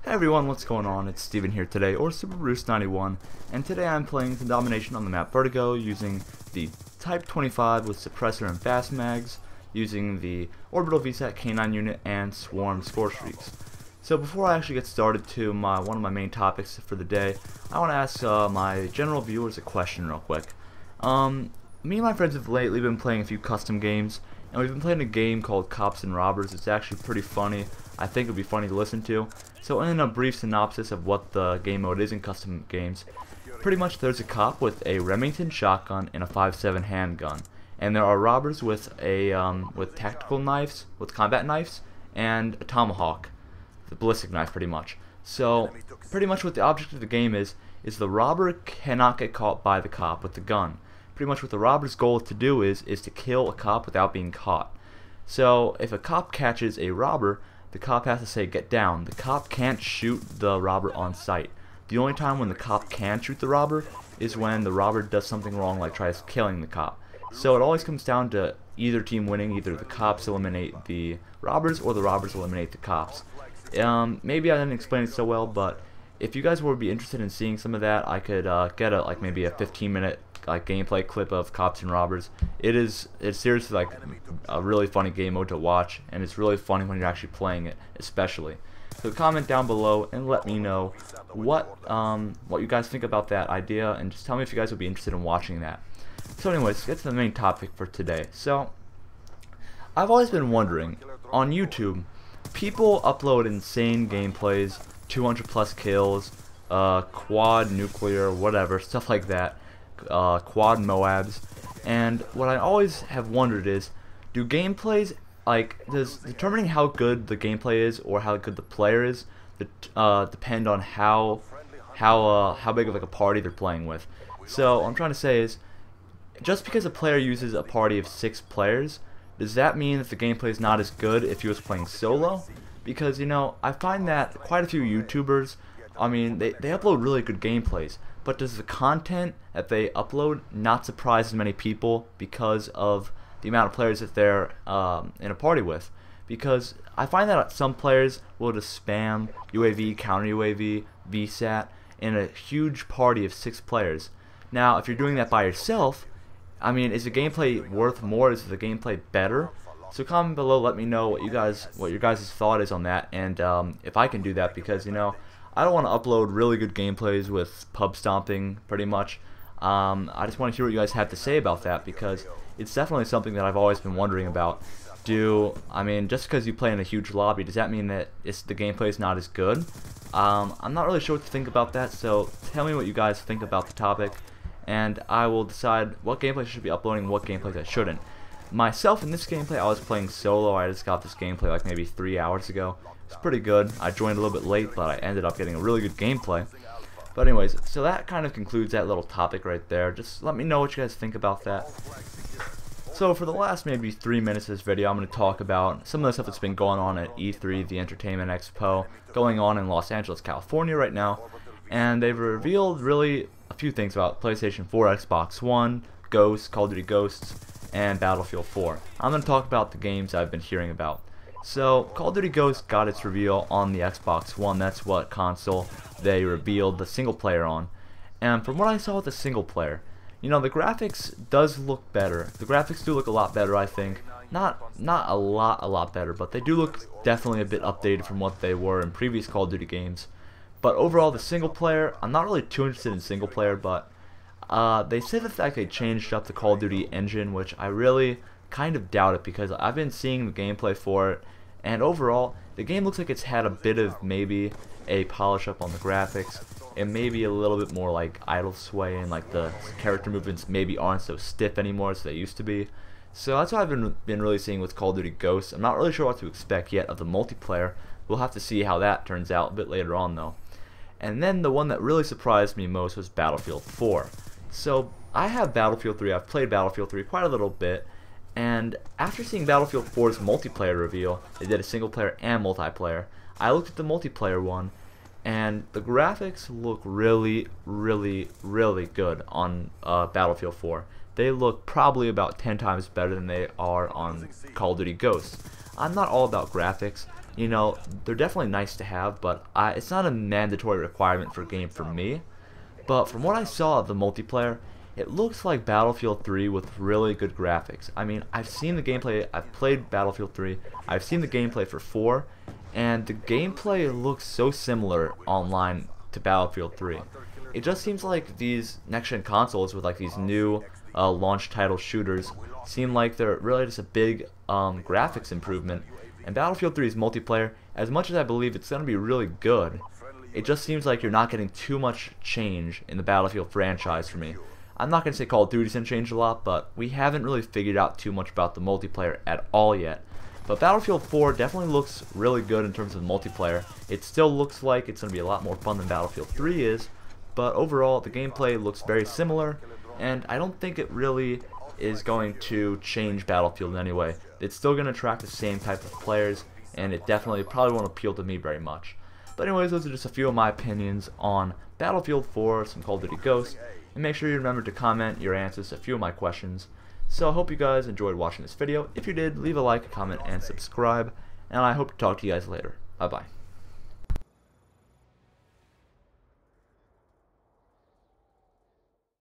Hey everyone, what's going on? It's Steven here today, or SuperBruce91, and today I'm playing the Domination on the map Vertigo using the Type 25 with Suppressor and Fast Mags, using the Orbital VSAT K9 unit and Swarm Score Streaks. So before I actually get started to one of my main topics for the day, I want to ask my general viewers a question real quick. Me and my friends have lately been playing a few custom games, and we've been playing a game called Cops and Robbers. It's actually pretty funny. I think it would be funny to listen to. So in a brief synopsis of what the game mode is in custom games, pretty much there's a cop with a Remington shotgun and a 5.7 handgun, and there are robbers with with tactical knives, with combat knives, and a tomahawk, the ballistic knife, pretty much. So pretty much what the object of the game is the robber cannot get caught by the cop with the gun. Pretty much what the robber's goal to do is to kill a cop without being caught. So if a cop catches a robber, the cop has to say get down. The cop can't shoot the robber on sight. The only time when the cop can shoot the robber is when the robber does something wrong, like tries killing the cop. So it always comes down to either team winning. Either the cops eliminate the robbers or the robbers eliminate the cops. Maybe I didn't explain it so well, but if you guys would be interested in seeing some of that, I could get maybe a 15-minute gameplay clip of Cops and Robbers. It's seriously like a really funny game mode to watch, and it's really funny when you're actually playing it, especially. So comment down below and let me know what you guys think about that idea, and just tell me if you guys would be interested in watching that. So anyways, let's get to the main topic for today. So I've always been wondering, on YouTube, people upload insane gameplays, 200 plus kills, quad nuclear, whatever, stuff like that. Quad Moabs, and what I always have wondered is, do gameplays, does determining how good the gameplay is or how good the player is depend on how big of a party they're playing with? So what I'm trying to say is, just because a player uses a party of 6 players, does that mean that the gameplay is not as good if he was playing solo? Because, you know, I find that quite a few YouTubers, I mean, they upload really good gameplays, but does the content that they upload not surprise as many people because of the amount of players that they're in a party with? Because I find that some players will just spam UAV, counter UAV, VSAT in a huge party of 6 players. Now, if you're doing that by yourself, I mean, is the gameplay worth more? Is the gameplay better? So comment below, let me know what your guys' thought is on that, and if I can do that, because, you know, I don't want to upload really good gameplays with pub stomping, pretty much. I just want to hear what you guys have to say about that, because it's definitely something that I've always been wondering about. I mean, just because you play in a huge lobby, does that mean that the gameplay is not as good? I'm not really sure what to think about that, so tell me what you guys think about the topic, and I will decide what gameplays I should be uploading and what gameplays I shouldn't. Myself, in this gameplay, I was playing solo. I just got this gameplay like maybe 3 hours ago. It's pretty good. I joined a little bit late, but I ended up getting a really good gameplay. But anyways, so that kind of concludes that little topic right there. Just let me know what you guys think about that. So for the last maybe 3 minutes of this video, I'm going to talk about some of the stuff that's been going on at E3, the Entertainment Expo, going on in Los Angeles, California right now. And they've revealed really a few things about PlayStation 4, Xbox One, Ghosts, Call of Duty Ghosts, and Battlefield 4. I'm going to talk about the games I've been hearing about. So, Call of Duty Ghosts got its reveal on the Xbox One. That's what console they revealed the single player on. And from what I saw with the single player, you know, the graphics does look better. The graphics do look a lot better, I think. Not a lot better, but they do look definitely a bit updated from what they were in previous Call of Duty games. But overall, the single player, I'm not really too interested in single player, but they said that they changed up the Call of Duty engine, which I really kind of doubt it, because I've been seeing the gameplay for it, and overall the game looks like it's had a bit of maybe a polish up on the graphics, and maybe a little bit more like idle sway, and like the character movements maybe aren't so stiff anymore as they used to be. So that's what I've been really seeing with Call of Duty Ghosts. I'm not really sure what to expect yet of the multiplayer. We'll have to see how that turns out a bit later on though. And then the one that really surprised me most was Battlefield 4. So I have Battlefield 3, I've played Battlefield 3 quite a little bit, and after seeing Battlefield 4's multiplayer reveal, they did a single player and multiplayer, I looked at the multiplayer one, and the graphics look really good on Battlefield 4. They look probably about 10 times better than they are on Call of Duty Ghosts. I'm not all about graphics. you know, they're definitely nice to have, but it's not a mandatory requirement for a game for me. But from what I saw of the multiplayer, it looks like Battlefield 3 with really good graphics. I mean, I've seen the gameplay, I've played Battlefield 3, I've seen the gameplay for 4, and the gameplay looks so similar online to Battlefield 3. It just seems like these next-gen consoles with like these new launch title shooters seem like they're really just a big graphics improvement. And Battlefield 3's multiplayer, as much as I believe it's going to be really good, it just seems like you're not getting too much change in the Battlefield franchise for me. I'm not going to say Call of Duty's going to change a lot, but we haven't really figured out too much about the multiplayer at all yet. But Battlefield 4 definitely looks really good in terms of multiplayer. It still looks like it's going to be a lot more fun than Battlefield 3 is, but overall the gameplay looks very similar, and I don't think it really is going to change Battlefield in any way. It's still going to attract the same type of players, and it definitely probably won't appeal to me very much. But anyways, those are just a few of my opinions on Battlefield 4, some Call of Duty Ghosts, and make sure you remember to comment your answers to a few of my questions. So I hope you guys enjoyed watching this video. If you did, leave a like, comment, and subscribe, and I hope to talk to you guys later. Bye bye.